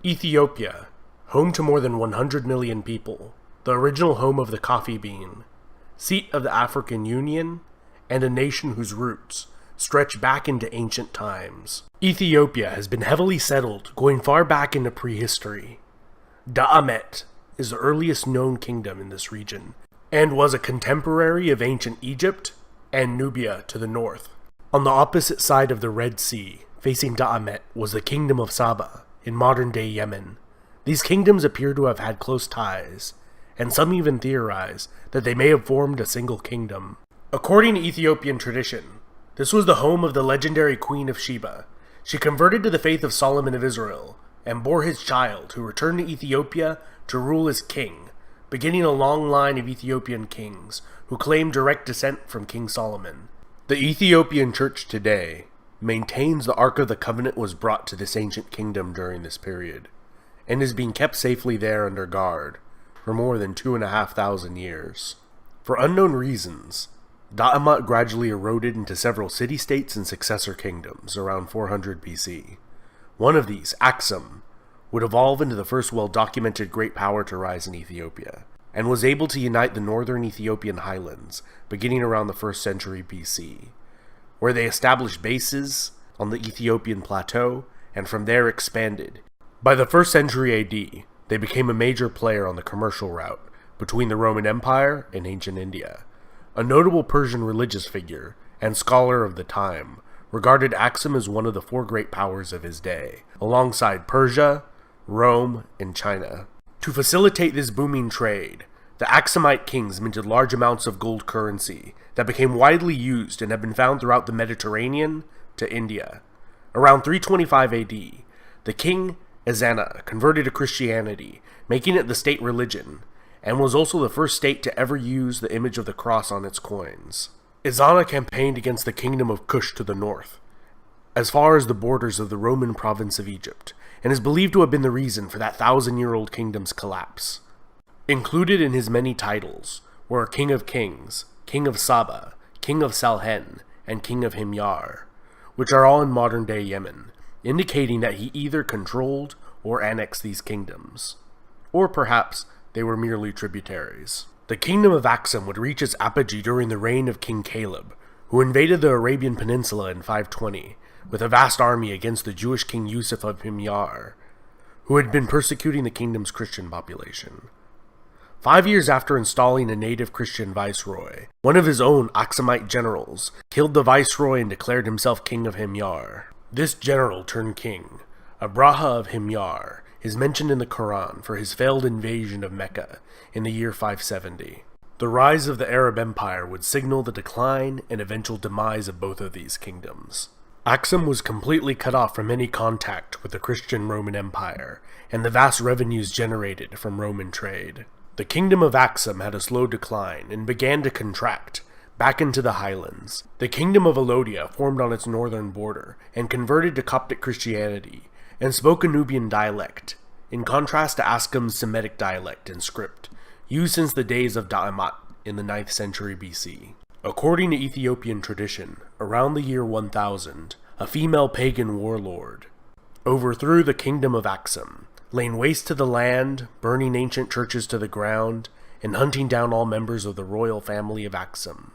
Ethiopia, home to more than 100 million people, the original home of the coffee bean, seat of the African Union, and a nation whose roots stretch back into ancient times. Ethiopia has been heavily settled, going far back into prehistory. Da'amet is the earliest known kingdom in this region, and was a contemporary of ancient Egypt and Nubia to the north. On the opposite side of the Red Sea, facing Da'amet, was the kingdom of Saba, in modern-day Yemen. These kingdoms appear to have had close ties, and some even theorize that they may have formed a single kingdom. According to Ethiopian tradition, this was the home of the legendary Queen of Sheba. She converted to the faith of Solomon of Israel, and bore his child, who returned to Ethiopia to rule as king, beginning a long line of Ethiopian kings, who claimed direct descent from King Solomon. The Ethiopian Church today maintains the Ark of the Covenant was brought to this ancient kingdom during this period, and is being kept safely there under guard for more than 2,500 years. For unknown reasons, Da'amet gradually eroded into several city-states and successor kingdoms around 400 BC. One of these, Aksum, would evolve into the first well-documented great power to rise in Ethiopia, and was able to unite the northern Ethiopian highlands beginning around the 1st century BC, where they established bases on the Ethiopian plateau, and from there expanded. By the 1st century AD, they became a major player on the commercial route between the Roman Empire and ancient India. A notable Persian religious figure and scholar of the time regarded Aksum as one of the 4 great powers of his day, alongside Persia, Rome, and China. To facilitate this booming trade, the Aksumite kings minted large amounts of gold currency that became widely used and have been found throughout the Mediterranean to India. Around 325 AD, the king Ezana converted to Christianity, making it the state religion, and was also the first state to ever use the image of the cross on its coins. Ezana campaigned against the kingdom of Kush to the north, as far as the borders of the Roman province of Egypt, and is believed to have been the reason for that 1,000-year-old kingdom's collapse. Included in his many titles were King of Kings, King of Saba, King of Salhen, and King of Himyar, which are all in modern-day Yemen, indicating that he either controlled or annexed these kingdoms. Or perhaps they were merely tributaries. The kingdom of Aksum would reach its apogee during the reign of King Caleb, who invaded the Arabian Peninsula in 520, with a vast army against the Jewish King Yusuf of Himyar, who had been persecuting the kingdom's Christian population. 5 years after installing a native Christian viceroy, one of his own Aksumite generals killed the viceroy and declared himself king of Himyar. This general turned king, Abraha of Himyar, is mentioned in the Quran for his failed invasion of Mecca in the year 570. The rise of the Arab Empire would signal the decline and eventual demise of both of these kingdoms. Aksum was completely cut off from any contact with the Christian Roman Empire and the vast revenues generated from Roman trade. The kingdom of Aksum had a slow decline and began to contract back into the highlands. The kingdom of Alodia formed on its northern border and converted to Coptic Christianity and spoke a Nubian dialect, in contrast to Aksum's Semitic dialect and script, used since the days of Da'amet in the 9th century BC. According to Ethiopian tradition, around the year 1000, a female pagan warlord overthrew the kingdom of Aksum, laying waste to the land, burning ancient churches to the ground, and hunting down all members of the royal family of Aksum.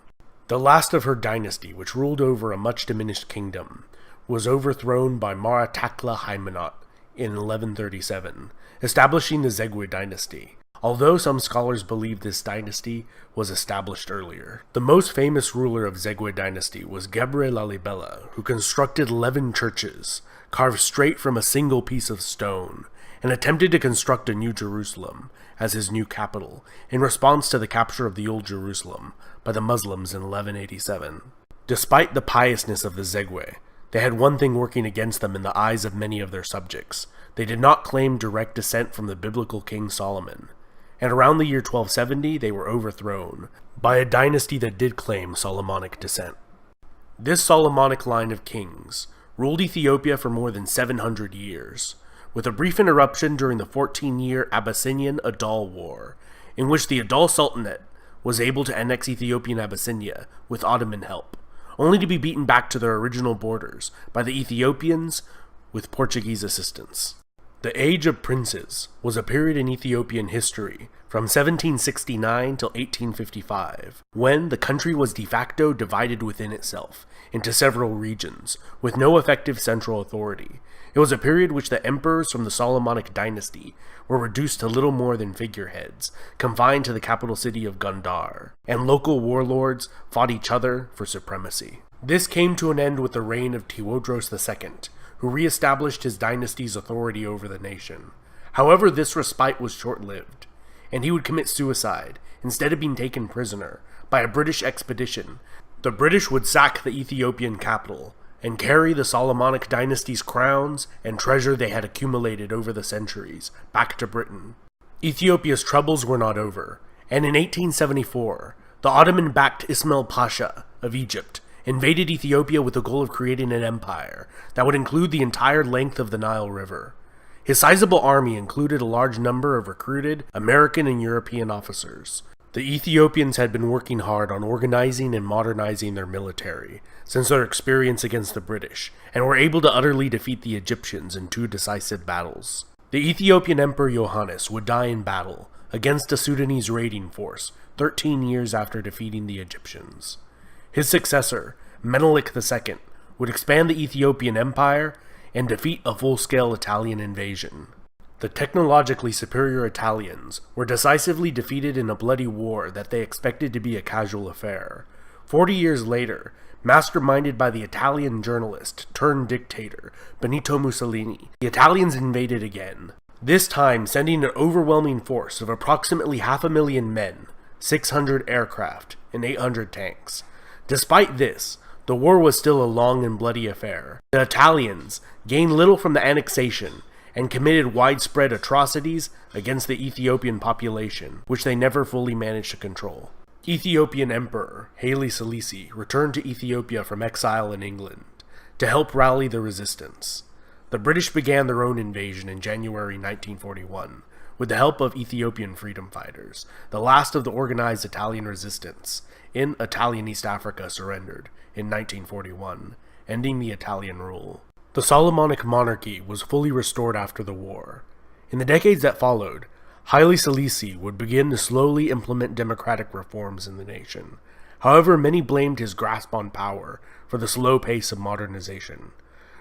The last of her dynasty, which ruled over a much diminished kingdom, was overthrown by Maratakla Haymanot in 1137, establishing the Zegwe dynasty, although some scholars believe this dynasty was established earlier. The most famous ruler of Zegwe dynasty was Gebre Lalibela, who constructed 11 churches, carved straight from a single piece of stone, and attempted to construct a new Jerusalem as his new capital, in response to the capture of the Old Jerusalem by the Muslims in 1187. Despite the piousness of the Zegwe, they had one thing working against them in the eyes of many of their subjects. They did not claim direct descent from the biblical King Solomon, and around the year 1270 they were overthrown by a dynasty that did claim Solomonic descent. This Solomonic line of kings ruled Ethiopia for more than 700 years, with a brief interruption during the 14-year Abyssinian Adal War, in which the Adal Sultanate was able to annex Ethiopian Abyssinia with Ottoman help, only to be beaten back to their original borders by the Ethiopians with Portuguese assistance. The Age of Princes was a period in Ethiopian history from 1769 till 1855, when the country was de facto divided within itself into several regions, with no effective central authority. It was a period which the emperors from the Solomonic dynasty were reduced to little more than figureheads, confined to the capital city of Gondar, and local warlords fought each other for supremacy. This came to an end with the reign of Tewodros II, who re-established his dynasty's authority over the nation. However, this respite was short-lived, and he would commit suicide instead of being taken prisoner by a British expedition. The British would sack the Ethiopian capital and carry the Solomonic dynasty's crowns and treasure they had accumulated over the centuries back to Britain. Ethiopia's troubles were not over, and in 1874, the Ottoman-backed Ismail Pasha of Egypt invaded Ethiopia with the goal of creating an empire that would include the entire length of the Nile River. His sizable army included a large number of recruited American and European officers. The Ethiopians had been working hard on organizing and modernizing their military since their experience against the British, and were able to utterly defeat the Egyptians in 2 decisive battles. The Ethiopian Emperor Yohannes would die in battle against a Sudanese raiding force 13 years after defeating the Egyptians. His successor, Menelik II, would expand the Ethiopian Empire and defeat a full-scale Italian invasion. The technologically superior Italians were decisively defeated in a bloody war that they expected to be a casual affair. 40 years later, masterminded by the Italian journalist turned dictator Benito Mussolini, the Italians invaded again, this time sending an overwhelming force of approximately 500,000 men, 600 aircraft, and 800 tanks. Despite this, the war was still a long and bloody affair. The Italians gained little from the annexation and committed widespread atrocities against the Ethiopian population, which they never fully managed to control. Ethiopian Emperor Haile Selassie returned to Ethiopia from exile in England to help rally the resistance. The British began their own invasion in January 1941 with the help of Ethiopian freedom fighters. The last of the organized Italian resistance in Italian East Africa surrendered in 1941, ending the Italian rule. The Solomonic monarchy was fully restored after the war. In the decades that followed, Haile Selassie would begin to slowly implement democratic reforms in the nation. However, many blamed his grasp on power for the slow pace of modernization.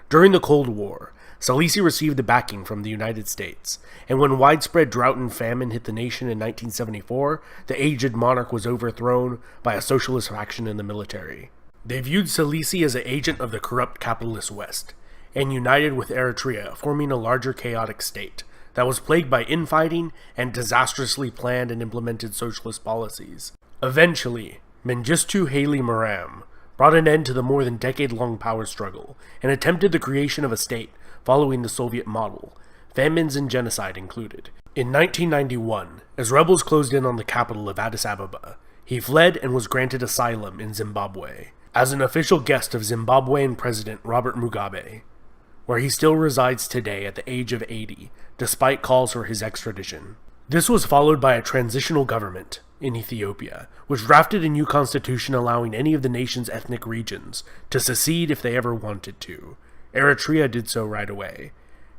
During the Cold War, Selassie received the backing from the United States, and when widespread drought and famine hit the nation in 1974, the aged monarch was overthrown by a socialist faction in the military. They viewed Selassie as an agent of the corrupt capitalist West, and united with Eritrea, forming a larger chaotic state that was plagued by infighting and disastrously planned and implemented socialist policies. Eventually, Mengistu Haile Mariam brought an end to the more than decade-long power struggle and attempted the creation of a state following the Soviet model, famines and genocide included. In 1991, as rebels closed in on the capital of Addis Ababa, he fled and was granted asylum in Zimbabwe as an official guest of Zimbabwean President Robert Mugabe, where he still resides today at the age of 80, despite calls for his extradition. This was followed by a transitional government in Ethiopia, which drafted a new constitution allowing any of the nation's ethnic regions to secede if they ever wanted to. Eritrea did so right away,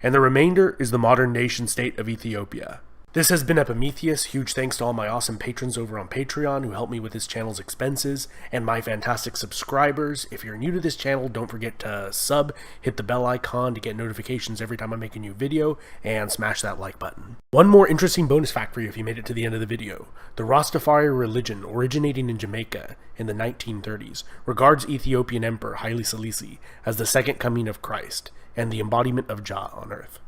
and the remainder is the modern nation-state of Ethiopia. This has been Epimetheus. Huge thanks to all my awesome patrons over on Patreon who help me with this channel's expenses, and my fantastic subscribers. If you're new to this channel, don't forget to sub, hit the bell icon to get notifications every time I make a new video, and smash that like button. One more interesting bonus fact for you if you made it to the end of the video. The Rastafari religion, originating in Jamaica in the 1930s, regards Ethiopian Emperor Haile Selassie as the second coming of Christ and the embodiment of Jah on earth.